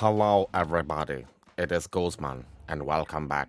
Hello, everybody. It is Guzman, and welcome back.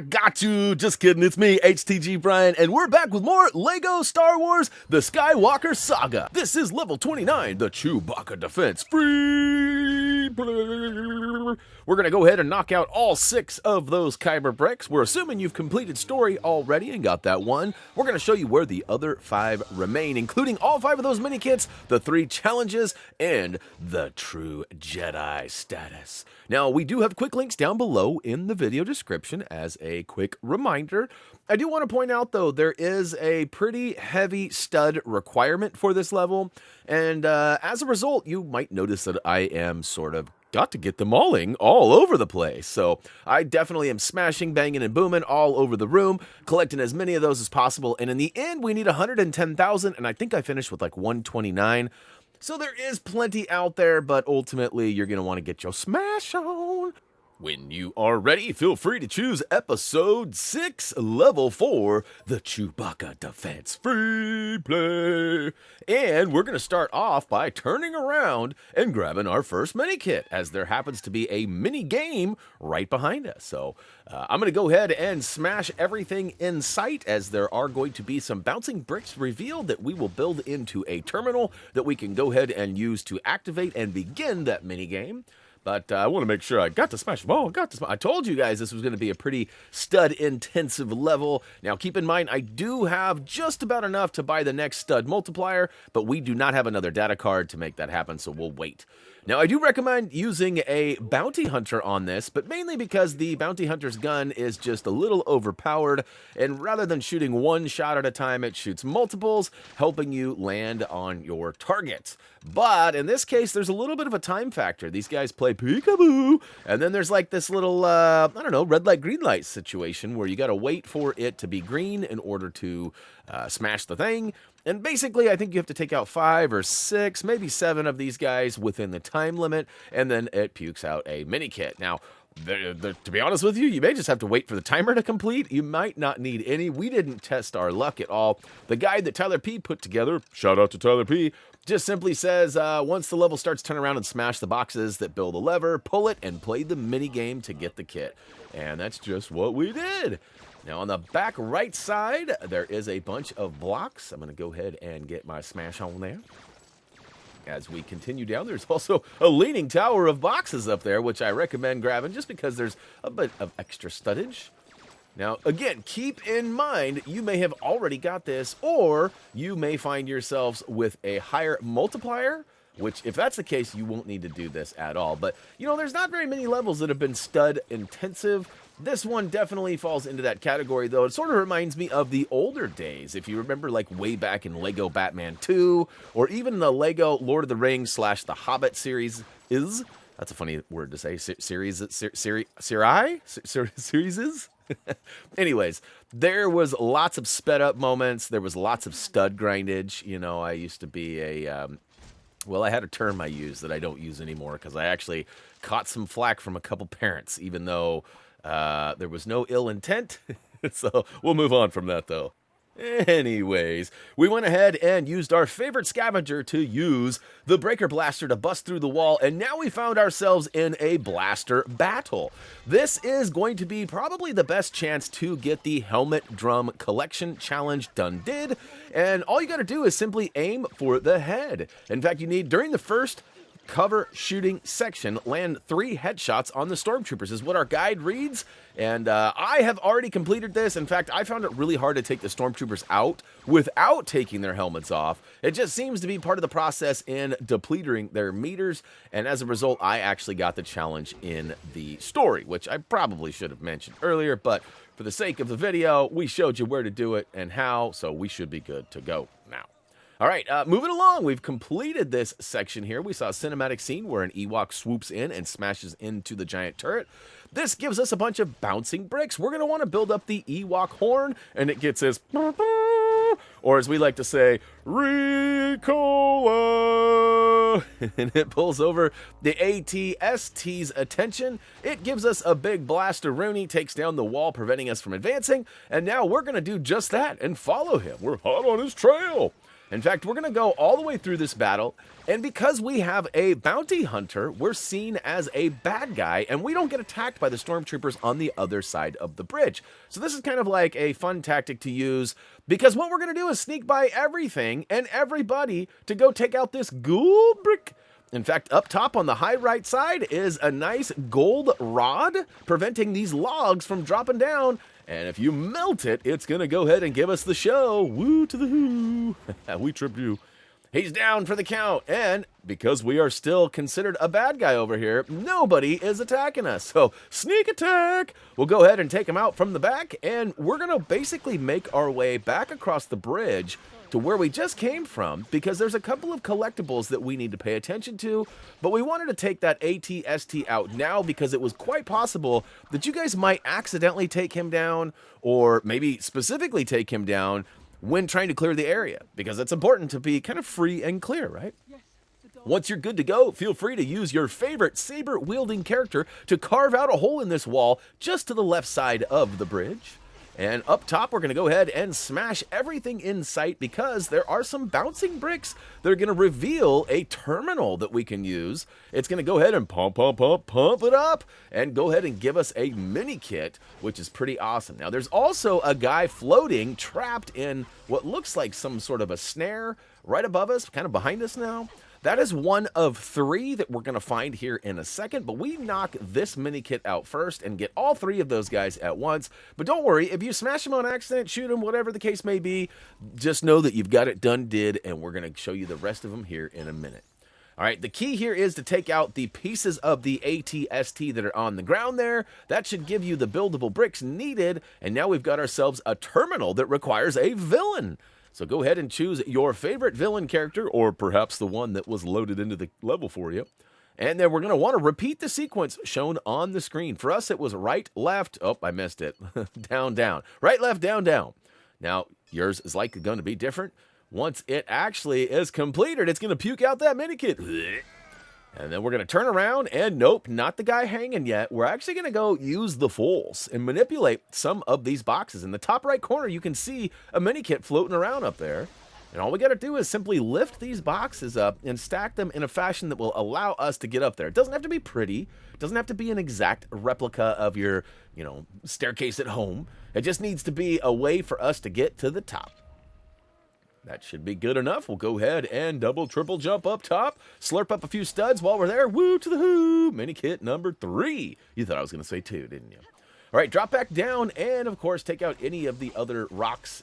Got you! Just kidding, it's me, HTG Brian, and we're back with more LEGO Star Wars, the Skywalker Saga. This is level 29, the Chewbacca Defense. Free play! We're gonna go ahead and knock out all 6 of those Kyber bricks. We're assuming you've completed story already and got that one. We're gonna show you where the other 5 remain, including all 5 of those mini kits, the 3 challenges, and the true Jedi status. Now, we do have quick links down below in the video description as a quick reminder. I do want to point out, though, there is a pretty heavy stud requirement for this level, and as a result, you might notice that I am sort of got to get them all over the place. So I definitely am smashing, banging, and booming all over the room, collecting as many of those as possible, and in the end, we need 110,000, and I think I finished with like 129. So there is plenty out there, but ultimately, you're going to want to get your smash on. When you are ready, feel free to choose Episode 6, Level 4, the Chewbacca Defense Free Play. And we're going to start off by turning around and grabbing our first mini kit, as there happens to be a mini game right behind us. So I'm going to go ahead and smash everything in sight, as there are going to be some bouncing bricks revealed that we will build into a terminal that we can go ahead and use to activate and begin that mini game. But I want to make sure I got to smash them all. I told you guys this was going to be a pretty stud-intensive level. Now, keep in mind, I do have just about enough to buy the next stud multiplier, but we do not have another data card to make that happen, so we'll wait. Now, I do recommend using a bounty hunter on this, but mainly because the bounty hunter's gun is just a little overpowered, and rather than shooting one shot at a time, it shoots multiples, helping you land on your target. But in this case, there's a little bit of a time factor. These guys play peekaboo, and then there's like this little, I don't know, red light, green light situation where you got to wait for it to be green in order to smash the thing. And basically, I think you have to take out 5 or 6, maybe 7 of these guys within the time limit, and then it pukes out a mini kit. Now, to be honest with you, you may just have to wait for the timer to complete. You might not need any. We didn't test our luck at all. The guide that Tyler P put together, shout out to Tyler P, just simply says, once the level starts, turn around and smash the boxes that build a lever, pull it, and play the mini game to get the kit. And that's just what we did. Now, on the back right side, there is a bunch of blocks. I'm going to go ahead and get my smash on there. As we continue down, there's also a leaning tower of boxes up there, which I recommend grabbing just because there's a bit of extra studdage. Now, again, keep in mind, you may have already got this, or you may find yourselves with a higher multiplier, which, if that's the case, you won't need to do this at all. But, you know, there's not very many levels that have been stud intensive. This one definitely falls into that category, though. It sort of reminds me of the older days. If you remember, like, way back in Lego Batman 2, or even the Lego Lord of the Rings / The Hobbit series is. That's a funny word to say. Series is? Anyways, there was lots of sped up moments. There was lots of stud grindage. You know, I used to be a... well, I had a term I used that I don't use anymore because I actually caught some flack from a couple parents, even though there was no ill intent. So we'll move on from that, though. Anyways, we went ahead and used our favorite scavenger to use the breaker blaster to bust through the wall, and now we found ourselves in a blaster battle. This is going to be probably the best chance to get the helmet drum collection challenge done and all you got to do is simply aim for the head. In fact, you need, during the first cover shooting section, land 3 headshots on the stormtroopers is what our guide reads, and I have already completed this. In fact, I found it really hard to take the stormtroopers out without taking their helmets off. It just seems to be part of the process in depleting their meters, and as a result, I actually got the challenge in the story, which I probably should have mentioned earlier, but for the sake of the video, we showed you where to do it and how, so we should be good to go now. All right, moving along, we've completed this section here. We saw a cinematic scene where an Ewok swoops in and smashes into the giant turret. This gives us a bunch of bouncing bricks. We're going to want to build up the Ewok horn, and it gets this, or as we like to say, Ricola, and it pulls over the AT-ST's attention. It gives us a big blaster Rooney, takes down the wall, preventing us from advancing, and now we're going to do just that and follow him. We're hot on his trail. In fact, we're going to go all the way through this battle, and because we have a bounty hunter, we're seen as a bad guy, and we don't get attacked by the stormtroopers on the other side of the bridge. So this is kind of like a fun tactic to use, because what we're going to do is sneak by everything and everybody to go take out this gold brick. In fact, up top on the high right side is a nice gold rod, preventing these logs from dropping down. And if you melt it, it's going to go ahead and give us the show. Woo to the who. We tripped you. He's down for the count. And because we are still considered a bad guy over here, nobody is attacking us. So sneak attack. We'll go ahead and take him out from the back. And we're going to basically make our way back across the bridge to where we just came from, because there's a couple of collectibles that we need to pay attention to, but we wanted to take that AT-ST out now because it was quite possible that you guys might accidentally take him down, or maybe specifically take him down when trying to clear the area, because it's important to be kind of free and clear, right? Once you're good to go, feel free to use your favorite saber-wielding character to carve out a hole in this wall just to the left side of the bridge. And up top, we're going to go ahead and smash everything in sight, because there are some bouncing bricks that are going to reveal a terminal that we can use. It's going to go ahead and pump it up and go ahead and give us a mini kit, which is pretty awesome. Now, there's also a guy floating, trapped in what looks like some sort of a snare right above us, kind of behind us now. That is one of 3 that we're going to find here in a second, but we knock this mini kit out first and get all 3 of those guys at once. But don't worry, if you smash them on accident, shoot them, whatever the case may be, just know that you've got it done, and we're going to show you the rest of them here in a minute. All right, the key here is to take out the pieces of the AT-ST that are on the ground there. That should give you the buildable bricks needed, and now we've got ourselves a terminal that requires a villain. So go ahead and choose your favorite villain character, or perhaps the one that was loaded into the level for you. And then we're going to want to repeat the sequence shown on the screen. For us, it was right, left. Oh, I missed it. Down, down. Right, left, down, down. Now, yours is likely going to be different. Once it actually is completed, it's going to puke out that Minikit. And then we're going to turn around, and nope, not the guy hanging yet. We're actually going to go use the Force and manipulate some of these boxes. In the top right corner, you can see a Minikit floating around up there. And all we got to do is simply lift these boxes up and stack them in a fashion that will allow us to get up there. It doesn't have to be pretty. It doesn't have to be an exact replica of your, staircase at home. It just needs to be a way for us to get to the top. That should be good enough. We'll go ahead and double, triple jump up top. Slurp up a few studs while we're there. Woo to the who. Mini kit number 3. You thought I was going to say 2, didn't you? All right, drop back down and, of course, take out any of the other rocks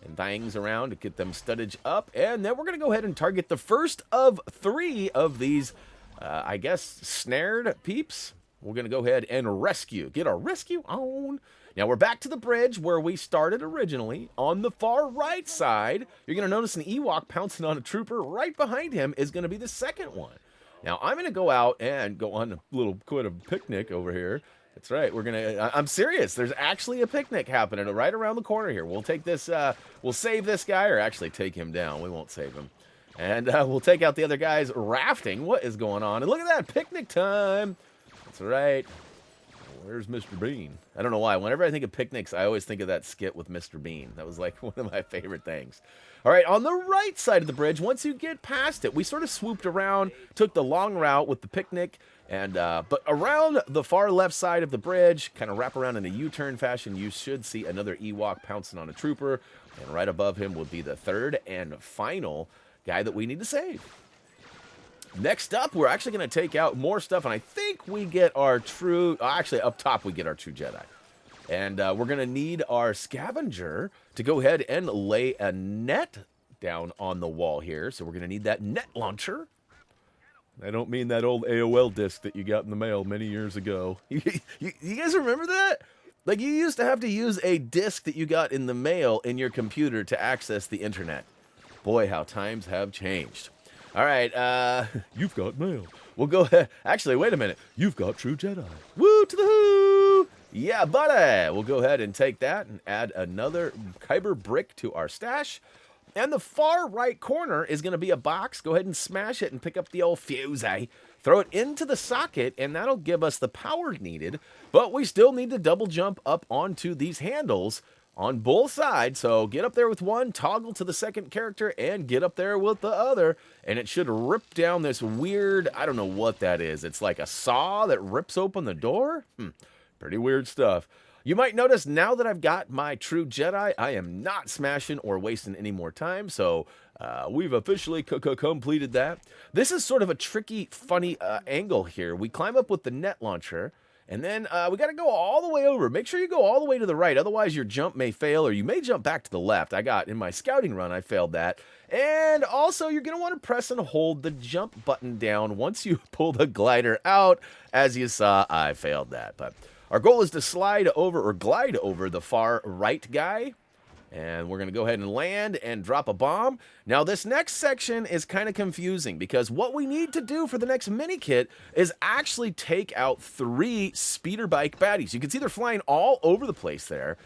and things around to get them studdage up. And then we're going to go ahead and target the first of 3 of these, I guess, snared peeps. We're going to go ahead and rescue. Get our rescue on. Now, we're back to the bridge where we started originally. On the far right side, you're going to notice an Ewok pouncing on a trooper. Right behind him is going to be the second one. Now, I'm going to go out and go on a little quite a picnic over here. That's right. I'm serious. There's actually a picnic happening right around the corner here. We'll take this, we'll save this guy, or actually take him down. We won't save him. And we'll take out the other guys rafting. What is going on? And look at that, picnic time. That's right. Where's Mr. Bean? I don't know why. Whenever I think of picnics, I always think of that skit with Mr. Bean. That was like one of my favorite things. All right, on the right side of the bridge, once you get past it, we sort of swooped around, took the long route with the picnic, and but around the far left side of the bridge, kind of wrap around in a U-turn fashion, you should see another Ewok pouncing on a trooper, and right above him will be the third and final guy that we need to save. Next up, we're actually going to take out more stuff, and I think we get our true... Actually, up top, we get our true Jedi. And we're going to need our scavenger to go ahead and lay a net down on the wall here. So we're going to need that net launcher. I don't mean that old AOL disc that you got in the mail many years ago. You guys remember that? Like, you used to have to use a disc that you got in the mail in your computer to access the internet. Boy, how times have changed. All right, you've got mail. We'll go ahead. Actually, wait a minute. You've got true Jedi. Woo to the who. Yeah, buddy. We'll go ahead and take that and add another Kyber brick to our stash. And the far right corner is going to be a box. Go ahead and smash it and pick up the old fuse. Throw it into the socket, and that'll give us the power needed. But we still need to double jump up onto these handles on both sides. So get up there with one, toggle to the second character, and get up there with the other. And it should rip down this weird, I don't know what that is. It's like a saw that rips open the door? Pretty weird stuff. You might notice now that I've got my true Jedi, I am not smashing or wasting any more time. So we've officially completed that. This is sort of a tricky, funny angle here. We climb up with the net launcher. And then we got to go all the way over. Make sure you go all the way to the right. Otherwise, your jump may fail, or you may jump back to the left. In my scouting run, I failed that. And also, you're going to want to press and hold the jump button down once you pull the glider out. As you saw, I failed that. But our goal is to slide over or glide over the far right guy. And we're going to go ahead and land and drop a bomb. Now, this next section is kind of confusing because what we need to do for the next mini kit is actually take out 3 speeder bike baddies. You can see they're flying all over the place there.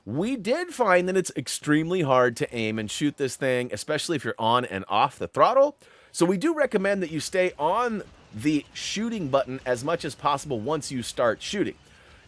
We did find that it's extremely hard to aim and shoot this thing, especially if you're on and off the throttle. So we do recommend that you stay on the shooting button as much as possible once you start shooting.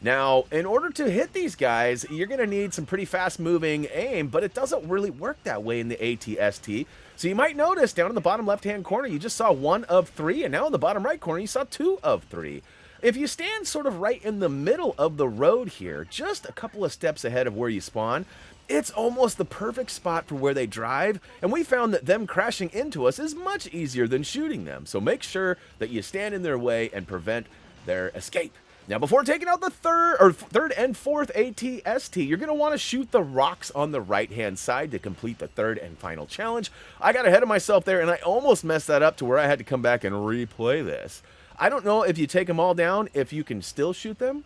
Now, in order to hit these guys, you're going to need some pretty fast-moving aim, but it doesn't really work that way in the ATST. So you might notice down in the bottom left-hand corner, you just saw 1 of 3, and now in the bottom right corner, you saw 2 of 3. If you stand sort of right in the middle of the road here, just a couple of steps ahead of where you spawn, it's almost the perfect spot for where they drive, and we found that them crashing into us is much easier than shooting them. So make sure that you stand in their way and prevent their escape. Now, before taking out the third and fourth ATST, you're going to want to shoot the rocks on the right-hand side to complete the third and final challenge. I got ahead of myself there, and I almost messed that up to where I had to come back and replay this. I don't know if you take them all down, if you can still shoot them.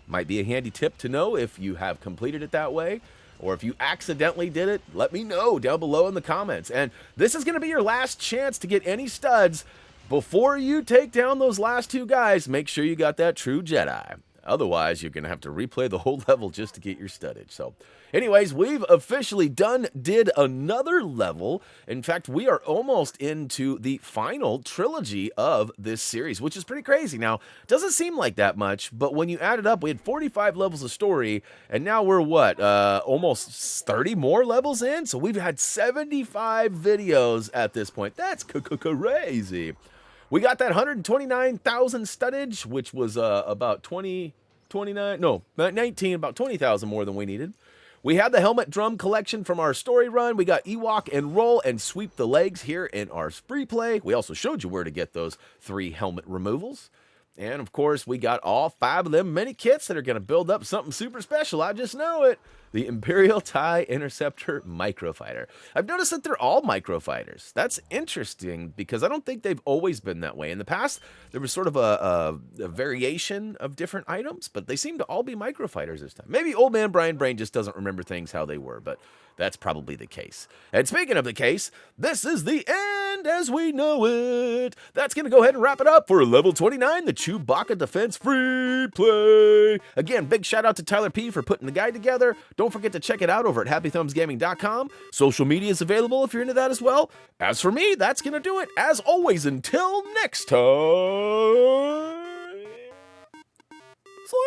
Might be a handy tip to know if you have completed it that way. Or if you accidentally did it, let me know down below in the comments. And this is going to be your last chance to get any studs. Before you take down those last 2 guys, make sure you got that true Jedi. Otherwise, you're going to have to replay the whole level just to get your studdage. So, anyways, we've officially did another level. In fact, we are almost into the final trilogy of this series, which is pretty crazy. Now, it doesn't seem like that much, but when you add it up, we had 45 levels of story, and now we're, almost 30 more levels in? So we've had 75 videos at this point. That's crazy. We got that 129,000 studdage, which was about 19, about 20,000 more than we needed. We had the helmet drum collection from our story run. We got Ewok and roll and sweep the legs here in our spree play. We also showed you where to get those 3 helmet removals. And, of course, we got all 5 of them mini kits that are going to build up something super special. I just know it. The Imperial TIE Interceptor Microfighter. I've noticed that they're all microfighters. That's interesting because I don't think they've always been that way. In the past, there was sort of a variation of different items, but they seem to all be microfighters this time. Maybe old man Brian Brain just doesn't remember things how they were, but that's probably the case. And speaking of the case, this is the end as we know it. That's going to go ahead and wrap it up for level 29, the Chewbacca Defense free play. Again, big shout out to Tyler P for putting the guide together. Don't forget to check it out over at HappyThumbsGaming.com. Social media is available if you're into that as well. As for me, that's going to do it. As always, until next time. So